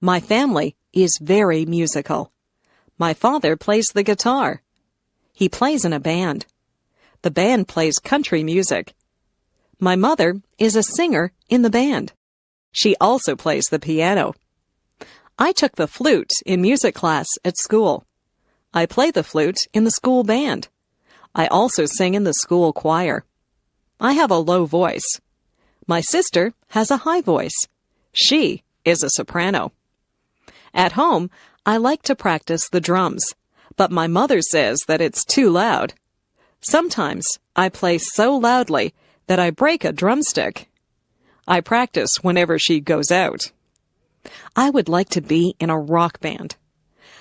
My family is very musical. My father plays the guitar. He plays in a band. The band plays country music. My mother is a singer in the band. She also plays the piano. I took the flute in music class at school. I play the flute in the school band. I also sing in the school choir. I have a low voice. My sister has a high voice. She is a soprano. At home, I like to practice the drums, but my mother says that it's too loud. Sometimes I play so loudly that I break a drumstick. I practice whenever she goes out. I would like to be in a rock band.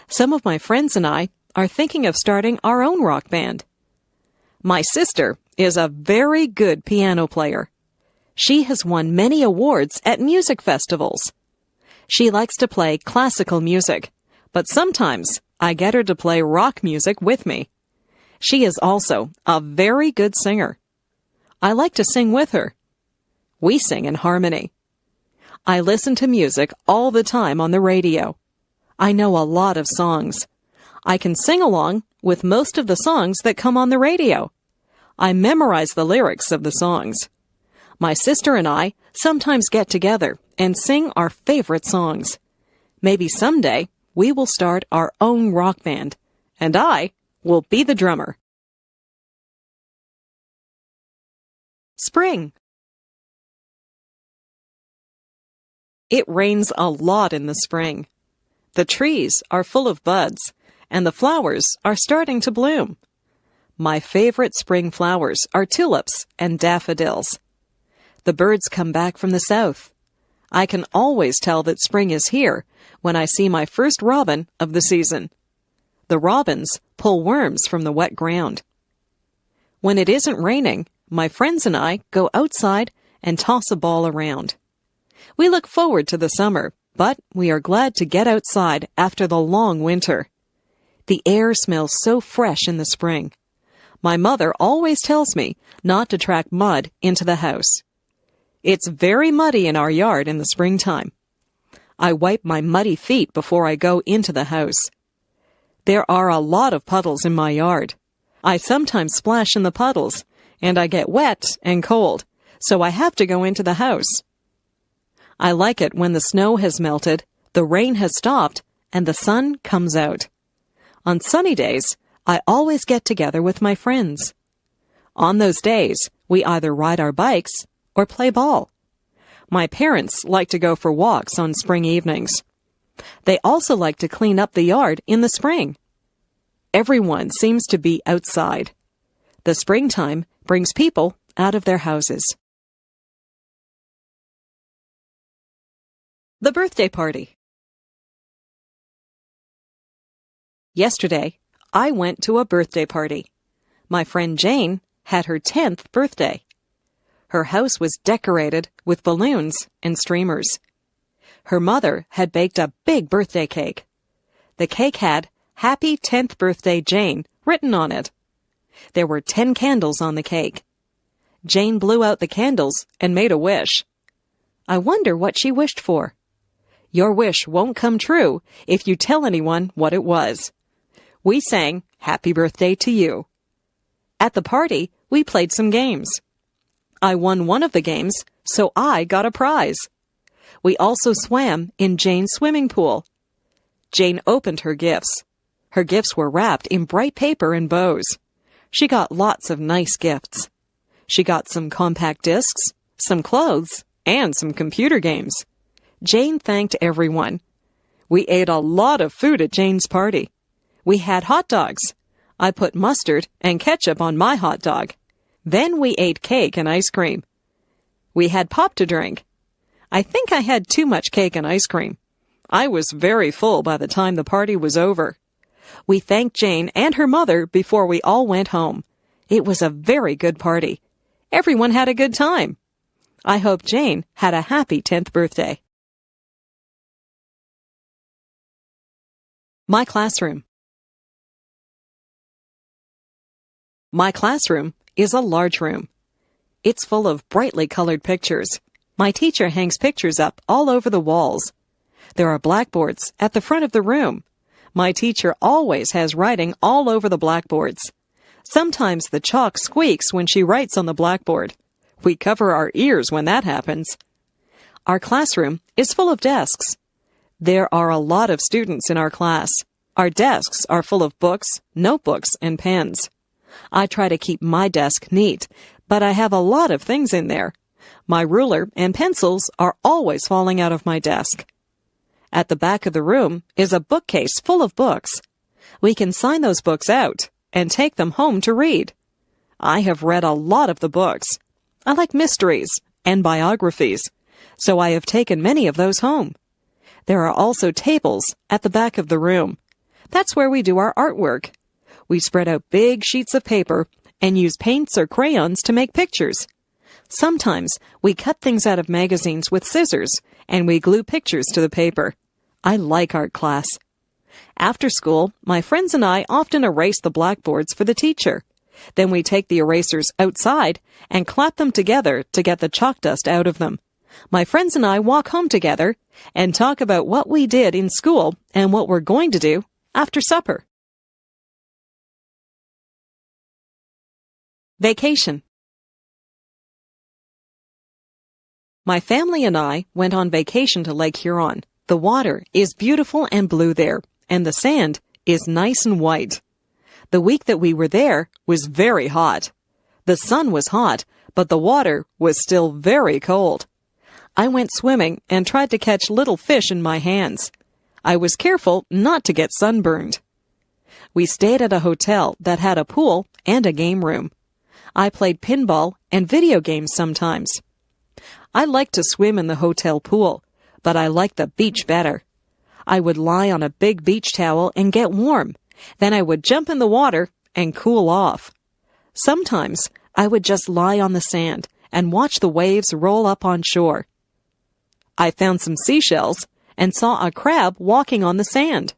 Some of my friends and I are thinking of starting our own rock band. My sister is a very good piano player. She has won many awards at music festivals. She likes to play classical music, but sometimes I get her to play rock music with me. She is also a very good singer. I like to sing with her. We sing in harmony. I listen to music all the time on the radio. I know a lot of songs. I can sing along with most of the songs that come on the radio. I memorize the lyrics of the songs. My sister and I sometimes get together and sing our favorite songs. Maybe someday we will start our own rock band, and I will be the drummer. Spring. It rains a lot in the spring. The trees are full of buds, and the flowers are starting to bloom. My favorite spring flowers are tulips and daffodils. The birds come back from the south. I can always tell that spring is here when I see my first robin of the season. The robins pull worms from the wet ground. When it isn't raining, my friends and I go outside and toss a ball around. We look forward to the summer, but we are glad to get outside after the long winter. The air smells so fresh in the spring. My mother always tells me not to track mud into the house. It's very muddy in our yard in the springtime. I wipe my muddy feet before I go into the house. There are a lot of puddles in my yard. I sometimes splash in the puddles, and I get wet and cold, so I have to go into the house. I like it when the snow has melted, the rain has stopped, and the sun comes out. On sunny days, I always get together with my friends. On those days, we either ride our bikes or play ball. My parents like to go for walks on spring evenings. They also like to clean up the yard in the spring. Everyone seems to be outside. The springtime brings people out of their houses. The birthday party. Yesterday, I went to a birthday party. My friend Jane had her 10th birthday. Her house was decorated with balloons and streamers. Her mother had baked a big birthday cake. The cake had "Happy 10th Birthday, Jane" written on it. There were 10 candles on the cake. Jane blew out the candles and made a wish. I wonder what she wished for. Your wish won't come true if you tell anyone what it was. We sang "Happy Birthday to You." At the party, we played some games. I won one of the games, so I got a prize. We also swam in Jane's swimming pool. Jane opened her gifts. Her gifts were wrapped in bright paper and bows. She got lots of nice gifts. She got some compact discs, some clothes, and some computer games. Jane thanked everyone. We ate a lot of food at Jane's party. We had hot dogs. I put mustard and ketchup on my hot dog. Then we ate cake and ice cream. We had pop to drink. I think I had too much cake and ice cream. I was very full by the time the party was over. We thanked Jane and her mother before we all went home. It was a very good party. Everyone had a good time. I hope Jane had a happy 10th birthday. My classroom. My classroom is a large room. It's full of brightly colored pictures. My teacher hangs pictures up all over the walls. There are blackboards at the front of the room. My teacher always has writing all over the blackboards. Sometimes the chalk squeaks when she writes on the blackboard. We cover our ears when that happens. Our classroom is full of desks. There are a lot of students in our class. Our desks are full of books, notebooks, and pens. I try to keep my desk neat, but I have a lot of things in there. My ruler and pencils are always falling out of my desk. At the back of the room is a bookcase full of books. We can sign those books out and take them home to read. I have read a lot of the books. I like mysteries and biographies, so I have taken many of those home. There are also tables at the back of the room. That's where we do our artwork. We spread out big sheets of paper and use paints or crayons to make pictures. Sometimes we cut things out of magazines with scissors and we glue pictures to the paper. I like art class. After school, my friends and I often erase the blackboards for the teacher. Then we take the erasers outside and clap them together to get the chalk dust out of them. My friends and I walk home together and talk about what we did in school and what we're going to do after supper. Vacation. My family and I went on vacation to Lake Huron. The water is beautiful and blue there, and the sand is nice and white. The week that we were there was very hot. The sun was hot, but the water was still very cold. I went swimming and tried to catch little fish in my hands. I was careful not to get sunburned. We stayed at a hotel that had a pool and a game room. I played pinball and video games sometimes. I liked to swim in the hotel pool, but I liked the beach better. I would lie on a big beach towel and get warm. Then I would jump in the water and cool off. Sometimes I would just lie on the sand and watch the waves roll up on shore. I found some seashells and saw a crab walking on the sand.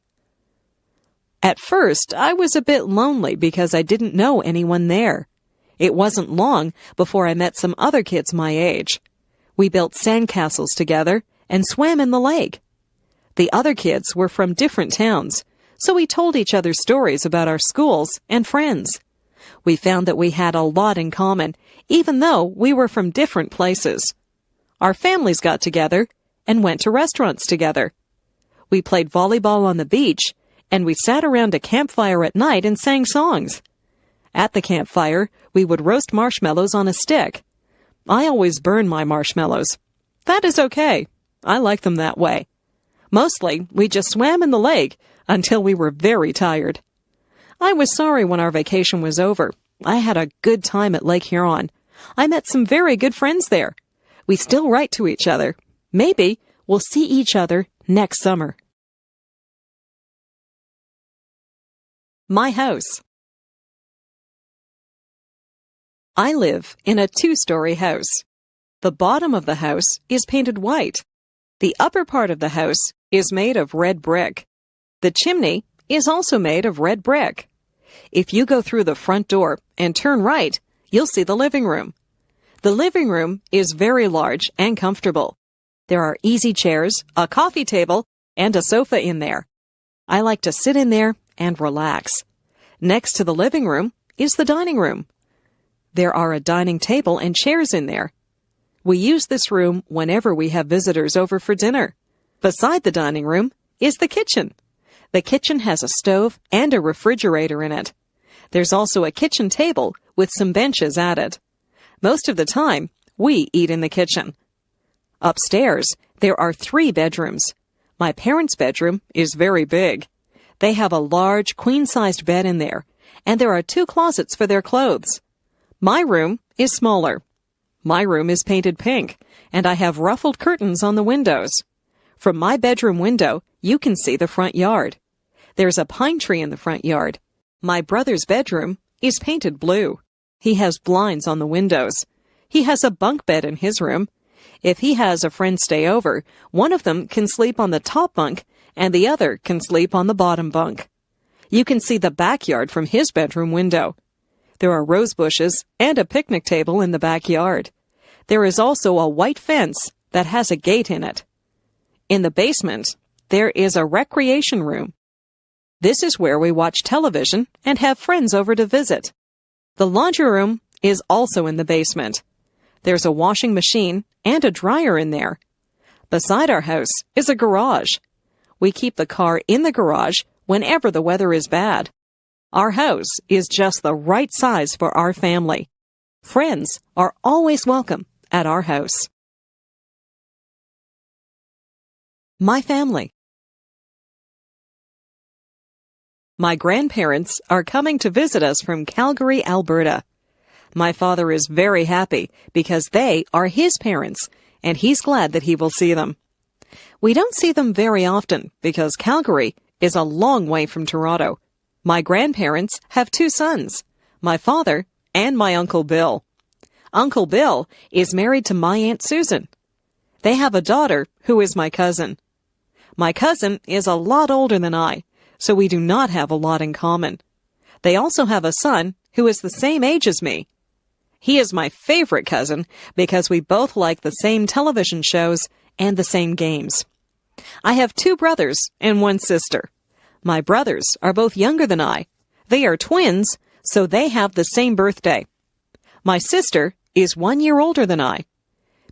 At first, I was a bit lonely because I didn't know anyone there. It wasn't long before I met some other kids my age. We built sandcastles together and swam in the lake. The other kids were from different towns, so we told each other stories about our schools and friends. We found that we had a lot in common, even though we were from different places. Our families got together and went to restaurants together. We played volleyball on the beach, and we sat around a campfire at night and sang songs. At the campfire, we would roast marshmallows on a stick. I always burn my marshmallows. That is okay. I like them that way. Mostly, we just swam in the lake until we were very tired. I was sorry when our vacation was over. I had a good time at Lake Huron. I met some very good friends there. We still write to each other. Maybe we'll see each other next summer. My house. I live in a 2-story house. The bottom of the house is painted white. The upper part of the house is made of red brick. The chimney is also made of red brick. If you go through the front door and turn right, you'll see the living room. The living room is very large and comfortable. There are easy chairs, a coffee table, and a sofa in there. I like to sit in there and relax. Next to the living room is the dining room. There are a dining table and chairs in there. We use this room whenever we have visitors over for dinner. Beside the dining room is the kitchen. The kitchen has a stove and a refrigerator in it. There's also a kitchen table with some benches at it. Most of the time, we eat in the kitchen. Upstairs, there are 3 bedrooms. My parents' bedroom is very big. They have a large, queen-sized bed in there, and there are 2 closets for their clothes. My room is smaller. My room is painted pink, and I have ruffled curtains on the windows. From my bedroom window, you can see the front yard. There's a pine tree in the front yard. My brother's bedroom is painted blue. He has blinds on the windows. He has a bunk bed in his room. If he has a friend stay over, one of them can sleep on the top bunk and the other can sleep on the bottom bunk. You can see the backyard from his bedroom window. There are rose bushes and a picnic table in the backyard. There is also a white fence that has a gate in it. In the basement, there is a recreation room. This is where we watch television and have friends over to visit. The laundry room is also in the basement. There's a washing machine and a dryer in there. Beside our house is a garage. We keep the car in the garage whenever the weather is bad. Our house is just the right size for our family. Friends are always welcome at our house. My family. My grandparents are coming to visit us from Calgary, Alberta. My father is very happy because they are his parents, and he's glad that he will see them. We don't see them very often because Calgary is a long way from Toronto. My grandparents have 2 sons, my father and my Uncle Bill. Uncle Bill is married to my Aunt Susan. They have a daughter who is my cousin. My cousin is a lot older than I, so we do not have a lot in common. They also have a son who is the same age as me. He is my favorite cousin because we both like the same television shows and the same games. I have 2 brothers and 1 sister. My brothers are both younger than I. They are twins, so they have the same birthday. My sister is 1 year older than I.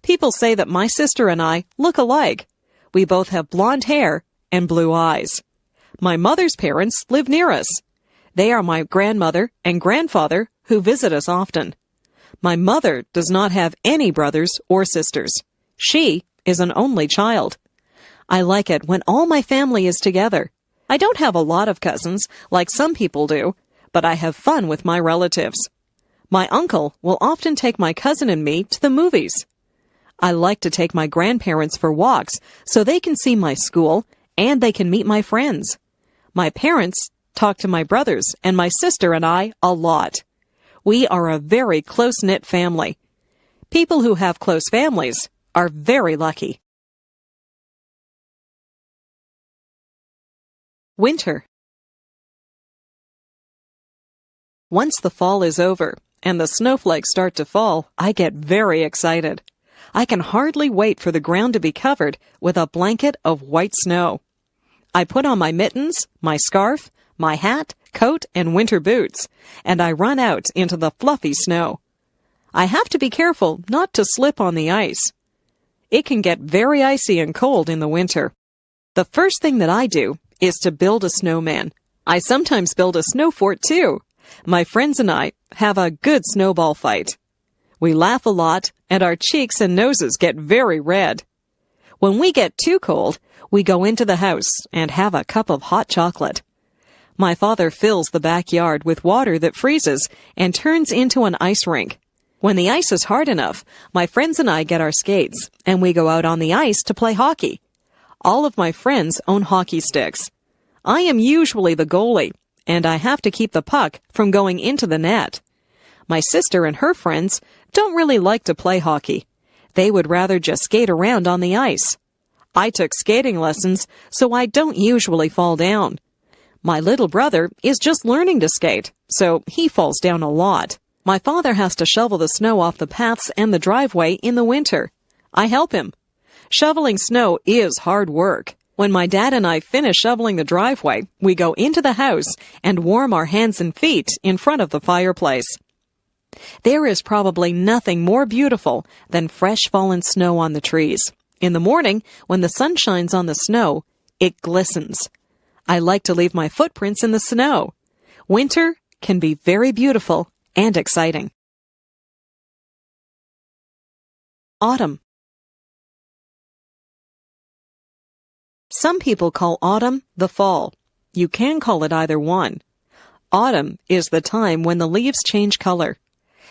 People say that my sister and I look alike. We both have blonde hair and blue eyes. My mother's parents live near us. They are my grandmother and grandfather who visit us often. My mother does not have any brothers or sisters. She is an only child. I like it when all my family is together. I don't have a lot of cousins like some people do, but I have fun with my relatives. My uncle will often take my cousin and me to the movies. I like to take my grandparents for walks so they can see my school and they can meet my friends. My parents talk to my brothers and my sister and I a lot. We are a very close-knit family. People who have close families are very lucky. Winter. Once the fall is over and the snowflakes start to fall, I get very excited. I can hardly wait for the ground to be covered with a blanket of white snow. I put on my mittens, my scarf, my hat, coat, and winter boots, and I run out into the fluffy snow. I have to be careful not to slip on the ice. It can get very icy and cold in the winter. The first thing that I do is to build a snowman. I sometimes build a snow fort too. My friends and I have a good snowball fight. We laugh a lot, and our cheeks and noses get very red. When we get too cold, we go into the house and have a cup of hot chocolate. My father fills the backyard with water that freezes and turns into an ice rink. When the ice is hard enough, my friends and I get our skates, and we go out on the ice to play hockey. All of my friends own hockey sticks. I am usually the goalie, and I have to keep the puck from going into the net. My sister and her friends don't really like to play hockey. They would rather just skate around on the ice. I took skating lessons, so I don't usually fall down. My little brother is just learning to skate, so he falls down a lot. My father has to shovel the snow off the paths and the driveway in the winter. I help him. Shoveling snow is hard work. When my dad and I finish shoveling the driveway, we go into the house and warm our hands and feet in front of the fireplace. There is probably nothing more beautiful than fresh fallen snow on the trees. In the morning, when the sun shines on the snow, it glistens. I like to leave my footprints in the snow. Winter can be very beautiful and exciting. Autumn. Some people call autumn the fall. You can call it either one. Autumn is the time when the leaves change color.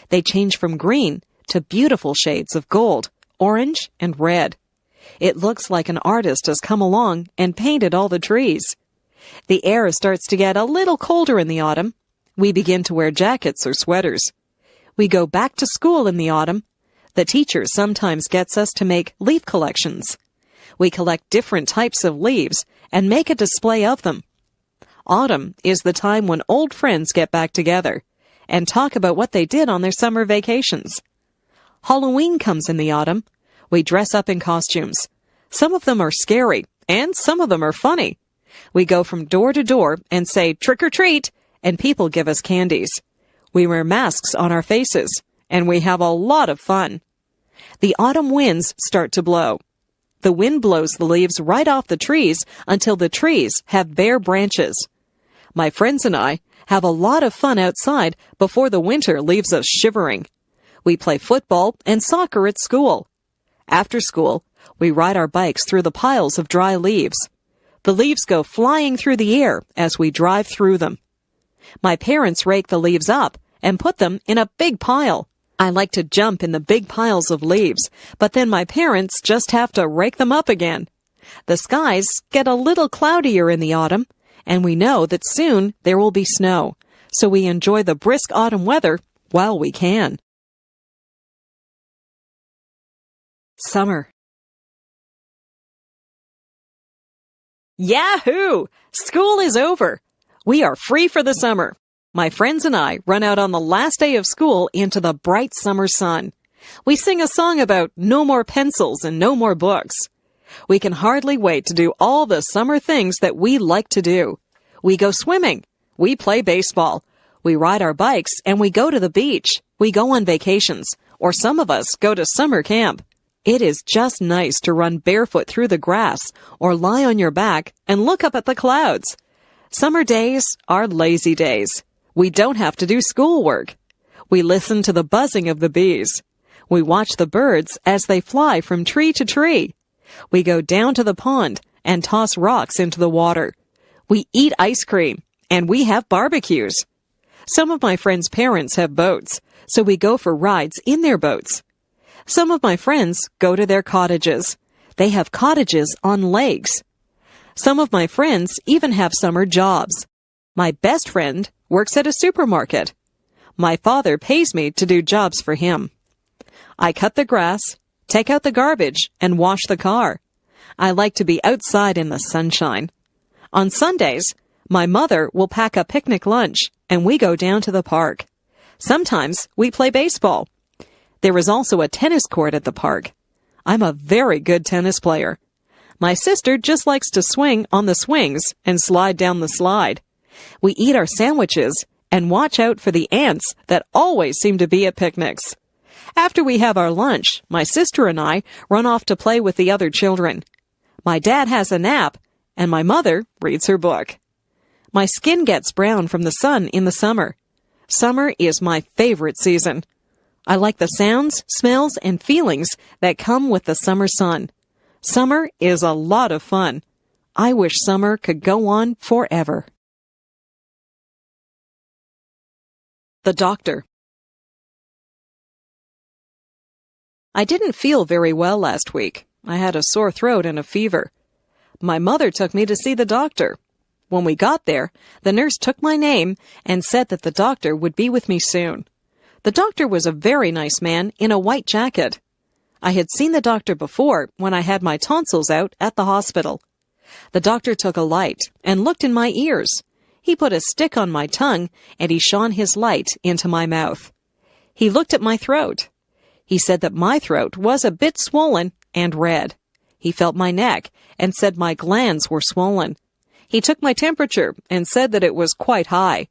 They change from green to beautiful shades of gold, orange, and red. It looks like an artist has come along and painted all the trees. The air starts to get a little colder in the autumn. We begin to wear jackets or sweaters. We go back to school in the autumn. The teacher sometimes gets us to make leaf collections. We collect different types of leaves and make a display of them. Autumn is the time when old friends get back together and talk about what they did on their summer vacations. Halloween comes in the autumn. We dress up in costumes. Some of them are scary, and some of them are funny. We go from door to door and say, "Trick or treat," and people give us candies. We wear masks on our faces, and we have a lot of fun. The autumn winds start to blow. The wind blows the leaves right off the trees until the trees have bare branches. My friends and I have a lot of fun outside before the winter leaves us shivering. We play football and soccer at school. After school, we ride our bikes through the piles of dry leaves. The leaves go flying through the air as we drive through them. My parents rake the leaves up and put them in a big pile. I like to jump in the big piles of leaves, but then my parents just have to rake them up again. The skies get a little cloudier in the autumn, and we know that soon there will be snow, so we enjoy the brisk autumn weather while we can. Summer. Yahoo! School is over. We are free for the summer. My friends and I run out on the last day of school into the bright summer sun. We sing a song about no more pencils and no more books. We can hardly wait to do all the summer things that we like to do. We go swimming. We play baseball. We ride our bikes and we go to the beach. We go on vacations, or some of us go to summer camp. It is just nice to run barefoot through the grass or lie on your back and look up at the clouds. Summer days are lazy days. We don't have to do schoolwork. We listen to the buzzing of the bees. We watch the birds as they fly from tree to tree. We go down to the pond and toss rocks into the water. We eat ice cream, and we have barbecues. Some of my friends' parents have boats, so we go for rides in their boats. Some of my friends go to their cottages. They have cottages on lakes. Some of my friends even have summer jobs. My best friend works at a supermarket. My father pays me to do jobs for him. I cut the grass, take out the garbage, and wash the car. I like to be outside in the sunshine. On Sundays, my mother will pack a picnic lunch, and we go down to the park. Sometimes we play baseball. There is also a tennis court at the park. I'm a very good tennis player. My sister just likes to swing on the swings and slide down the slide. We eat our sandwiches and watch out for the ants that always seem to be at picnics. After we have our lunch, my sister and I run off to play with the other children. My dad has a nap, and my mother reads her book. My skin gets brown from the sun in the summer. Summer is my favorite season. I like the sounds, smells, and feelings that come with the summer sun. Summer is a lot of fun. I wish summer could go on forever. The doctor. I didn't feel very well last week. I had a sore throat and a fever. My mother took me to see the doctor. When we got there, the nurse took my name and said that the doctor would be with me soon. The doctor was a very nice man in a white jacket. I had seen the doctor before when I had my tonsils out at the hospital. The doctor took a light and looked in my ears. He put a stick on my tongue, and he shone his light into my mouth. He looked at my throat. He said that my throat was a bit swollen and red. He felt my neck and said my glands were swollen. He took my temperature and said that it was quite high.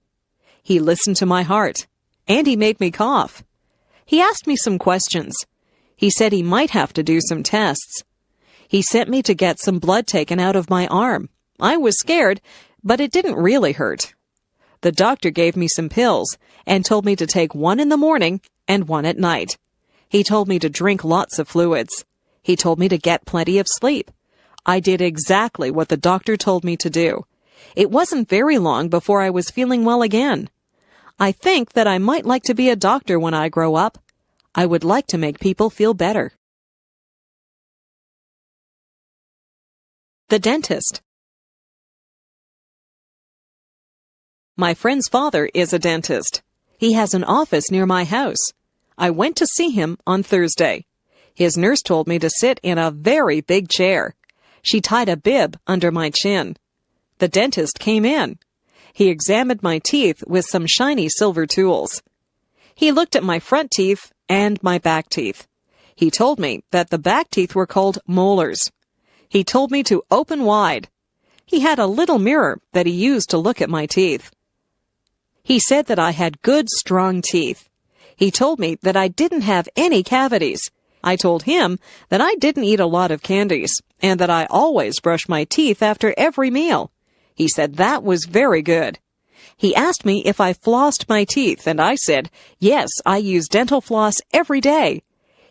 He listened to my heart, and he made me cough. He asked me some questions. He said he might have to do some tests. He sent me to get some blood taken out of my arm. I was scared, but it didn't really hurt. The doctor gave me some pills and told me to take one in the morning and one at night. He told me to drink lots of fluids. He told me to get plenty of sleep. I did exactly what the doctor told me to do. It wasn't very long before I was feeling well again. I think that I might like to be a doctor when I grow up. I would like to make people feel better. The dentist. My friend's father is a dentist. He has an office near my house. I went to see him on Thursday. His nurse told me to sit in a very big chair. She tied a bib under my chin. The dentist came in. He examined my teeth with some shiny silver tools. He looked at my front teeth and my back teeth. He told me that the back teeth were called molars. He told me to open wide. He had a little mirror that he used to look at my teeth. He said that I had good, strong teeth. He told me that I didn't have any cavities. I told him that I didn't eat a lot of candies and that I always brush my teeth after every meal. He said that was very good. He asked me if I flossed my teeth, and I said, yes, I use dental floss every day.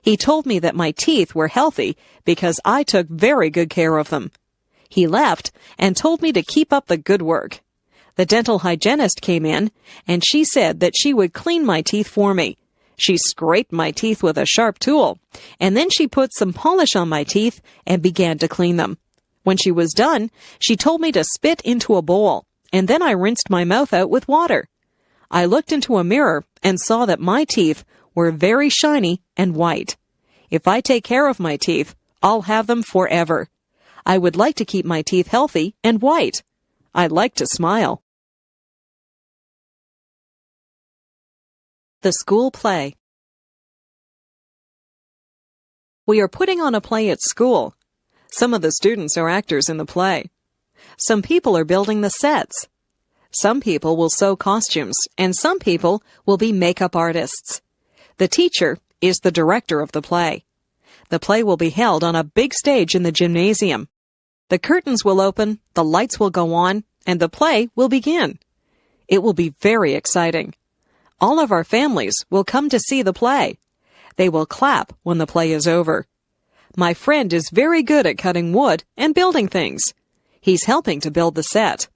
He told me that my teeth were healthy because I took very good care of them. He left and told me to keep up the good work. The dental hygienist came in, and she said that she would clean my teeth for me. She scraped my teeth with a sharp tool, and then she put some polish on my teeth and began to clean them. When she was done, she told me to spit into a bowl, and then I rinsed my mouth out with water. I looked into a mirror and saw that my teeth were very shiny and white. If I take care of my teeth, I'll have them forever. I would like to keep my teeth healthy and white. I like to smile. The school play. We are putting on a play at school. Some of the students are actors in the play. Some people are building the sets. Some people will sew costumes, and some people will be makeup artists. The teacher is the director of the play. The play will be held on a big stage in the gymnasium. The curtains will open, the lights will go on, and the play will begin. It will be very exciting. All of our families will come to see the play. They will clap when the play is over. My friend is very good at cutting wood and building things. He's helping to build the set.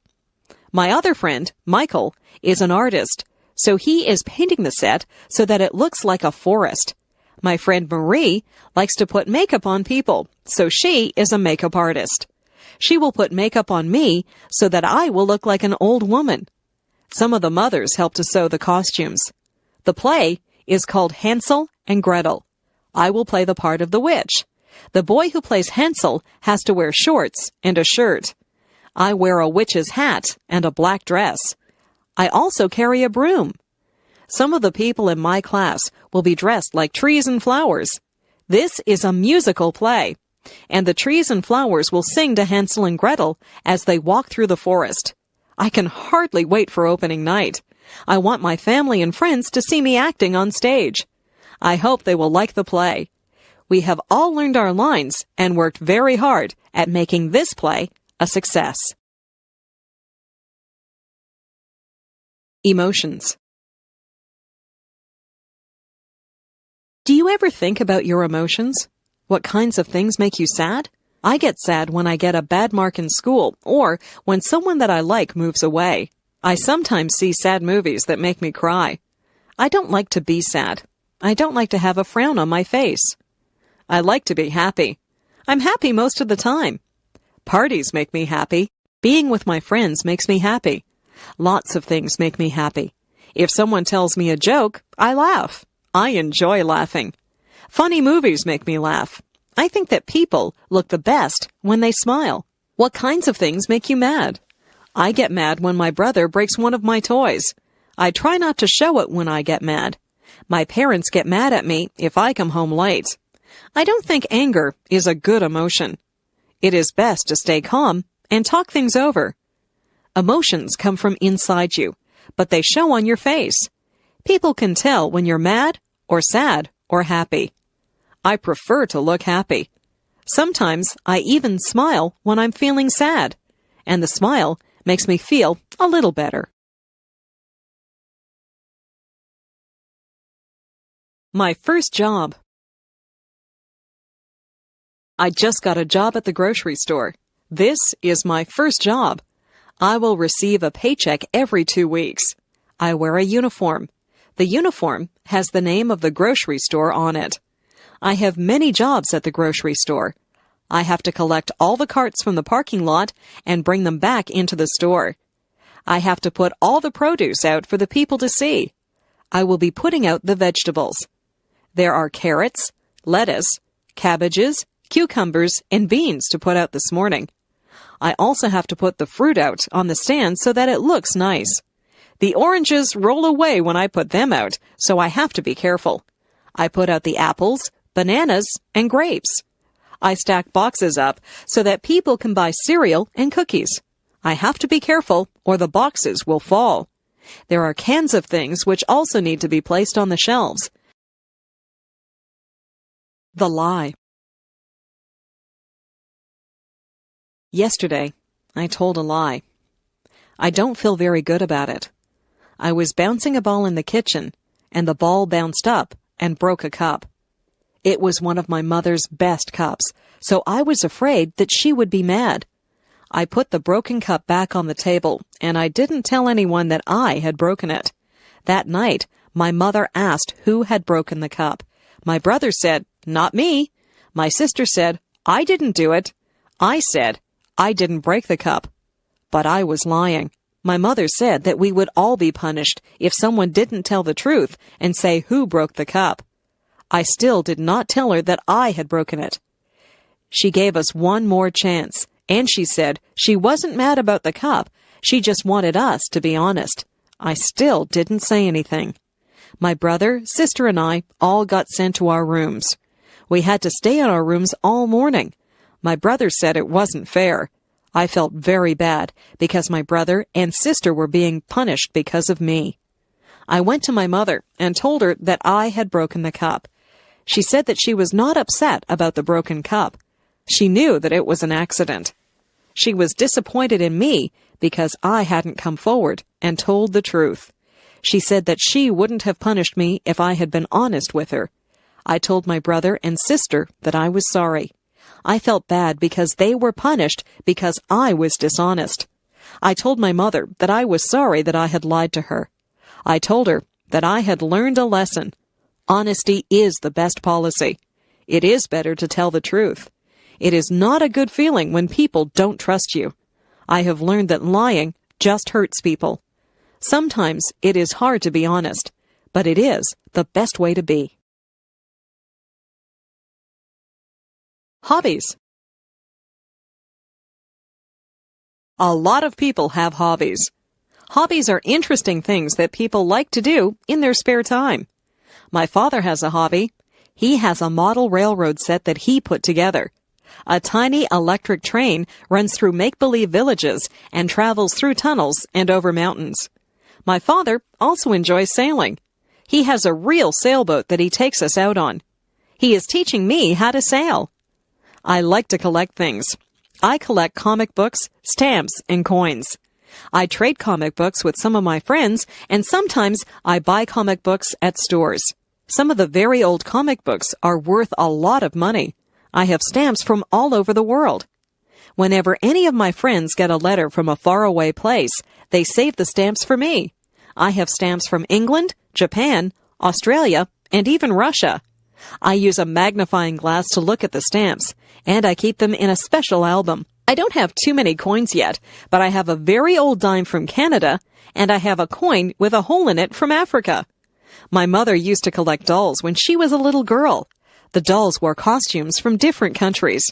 My other friend, Michael, is an artist, so he is painting the set so that it looks like a forest. My friend Marie likes to put makeup on people, so she is a makeup artist. She will put makeup on me so that I will look like an old woman. Some of the mothers help to sew the costumes. The play is called Hansel and Gretel. I will play the part of the witch. The boy who plays Hansel has to wear shorts and a shirt. I wear a witch's hat and a black dress. I also carry a broom. Some of the people in my class will be dressed like trees and flowers. This is a musical play, and the trees and flowers will sing to Hansel and Gretel as they walk through the forest. I can hardly wait for opening night. I want my family and friends to see me acting on stage. I hope they will like the play. We have all learned our lines and worked very hard at making this play a success. Emotions. Do you ever think about your emotions? What kinds of things make you sad? I get sad when I get a bad mark in school or when someone that I like moves away. I sometimes see sad movies that make me cry. I don't like to be sad. I don't like to have a frown on my face. I like to be happy. I'm happy most of the time. Parties make me happy. Being with my friends makes me happy. Lots of things make me happy. If someone tells me a joke, I laugh. I enjoy laughing. Funny movies make me laugh. I think that people look the best when they smile. What kinds of things make you mad? I get mad when my brother breaks one of my toys. I try not to show it when I get mad. My parents get mad at me if I come home late. I don't think anger is a good emotion. It is best to stay calm and talk things over. Emotions come from inside you, but they show on your face. People can tell when you're mad or sad or happy. I prefer to look happy. Sometimes I even smile when I'm feeling sad, and the smile makes me feel a little better. My first job. I just got a job at the grocery store. This is my first job. I will receive a paycheck every 2 weeks. I wear a uniform. The uniform has the name of the grocery store on it. I have many jobs at the grocery store. I have to collect all the carts from the parking lot and bring them back into the store. I have to put all the produce out for the people to see. I will be putting out the vegetables. There are carrots, lettuce, cabbages, cucumbers, and beans to put out this morning. I also have to put the fruit out on the stand so that it looks nice. The oranges roll away when I put them out, so I have to be careful. I put out the apples, bananas, and grapes. I stack boxes up so that people can buy cereal and cookies. I have to be careful or the boxes will fall. There are cans of things which also need to be placed on the shelves. The lie. Yesterday, I told a lie. I don't feel very good about it. I was bouncing a ball in the kitchen, and the ball bounced up and broke a cup. It was one of my mother's best cups, so I was afraid that she would be mad. I put the broken cup back on the table, and I didn't tell anyone that I had broken it. That night, my mother asked who had broken the cup. My brother said, "Not me." My sister said, "I didn't do it." I said, "I didn't break the cup." But I was lying. My mother said that we would all be punished if someone didn't tell the truth and say who broke the cup. I still did not tell her that I had broken it. She gave us one more chance, and she said she wasn't mad about the cup. She just wanted us to be honest. I still didn't say anything. My brother, sister, and I all got sent to our rooms. We had to stay in our rooms all morning. My brother said it wasn't fair. I felt very bad because my brother and sister were being punished because of me. I went to my mother and told her that I had broken the cup. She said that she was not upset about the broken cup. She knew that it was an accident. She was disappointed in me because I hadn't come forward and told the truth. She said that she wouldn't have punished me if I had been honest with her. I told my brother and sister that I was sorry. I felt bad because they were punished because I was dishonest. I told my mother that I was sorry that I had lied to her. I told her that I had learned a lesson. Honesty is the best policy. It is better to tell the truth. It is not a good feeling when people don't trust you. I have learned that lying just hurts people. Sometimes it is hard to be honest, but it is the best way to be. Hobbies. A lot of people have hobbies. Hobbies are interesting things that people like to do in their spare time. My father has a hobby. He has a model railroad set that he put together. A tiny electric train runs through make-believe villages and travels through tunnels and over mountains. My father also enjoys sailing. He has a real sailboat that he takes us out on. He is teaching me how to sail. I like to collect things. I collect comic books, stamps, and coins. I trade comic books with some of my friends, and sometimes I buy comic books at stores. Some of the very old comic books are worth a lot of money. I have stamps from all over the world. Whenever any of my friends get a letter from a faraway place, they save the stamps for me. I have stamps from England, Japan, Australia, and even Russia. I use a magnifying glass to look at the stamps, and I keep them in a special album. I don't have too many coins yet, but I have a very old dime from Canada, and I have a coin with a hole in it from Africa. My mother used to collect dolls when she was a little girl. The dolls wore costumes from different countries.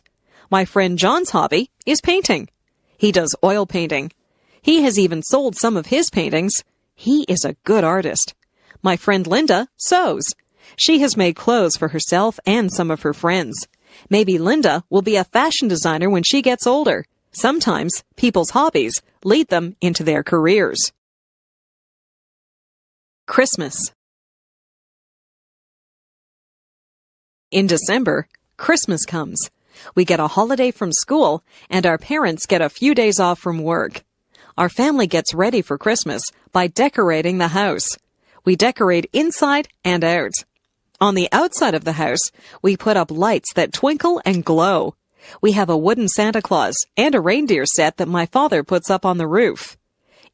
My friend John's hobby is painting. He does oil painting. He has even sold some of his paintings. He is a good artist. My friend Linda sews. She has made clothes for herself and some of her friends. Maybe Linda will be a fashion designer when she gets older. Sometimes people's hobbies lead them into their careers. Christmas. In December, Christmas comes. We get a holiday from school, and our parents get a few days off from work. Our family gets ready for Christmas by decorating the house. We decorate inside and out. On the outside of the house, we put up lights that twinkle and glow. We have a wooden Santa Claus and a reindeer set that my father puts up on the roof.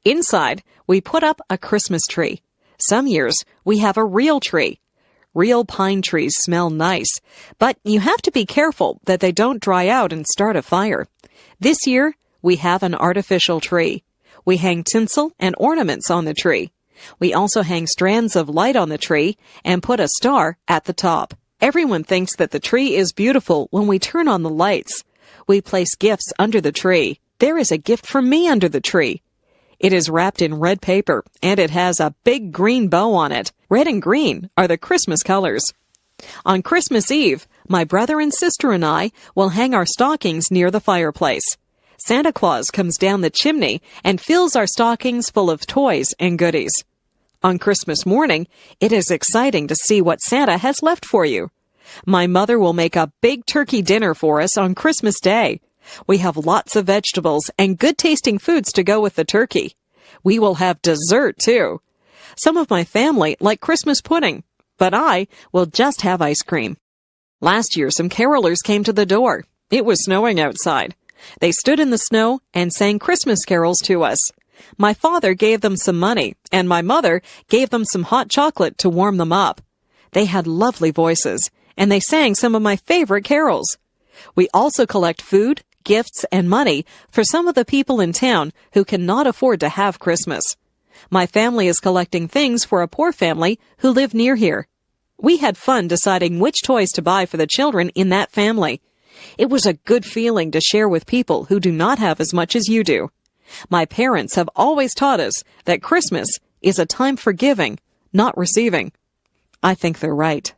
Inside, we put up a Christmas tree. Some years, we have a real tree. Real pine trees smell nice, but you have to be careful that they don't dry out and start a fire. This year, we have an artificial tree. We hang tinsel and ornaments on the tree. We also hang strands of light on the tree and put a star at the top. Everyone thinks that the tree is beautiful when we turn on the lights. We place gifts under the tree. There is a gift for me under the tree. It is wrapped in red paper, and it has a big green bow on it. Red and green are the Christmas colors. On Christmas Eve, My brother and sister and I will hang our stockings near the fireplace. Santa Claus comes down the chimney and fills our stockings full of toys and goodies. On Christmas morning, it is exciting to see what Santa has left for you. My mother will make a big turkey dinner for us on Christmas Day. We have lots of vegetables and good-tasting foods to go with the turkey. We will have dessert, too. Some of my family like Christmas pudding, but I will just have ice cream. Last year, some carolers came to the door. It was snowing outside. They stood in the snow and sang Christmas carols to us. My father gave them some money, and my mother gave them some hot chocolate to warm them up. They had lovely voices, and they sang some of my favorite carols. We also collect food, gifts, and money for some of the people in town who cannot afford to have Christmas. My family is collecting things for a poor family who live near here. We had fun deciding which toys to buy for the children in that family. It was a good feeling to share with people who do not have as much as you do. My parents have always taught us that Christmas is a time for giving, not receiving. I think they're right.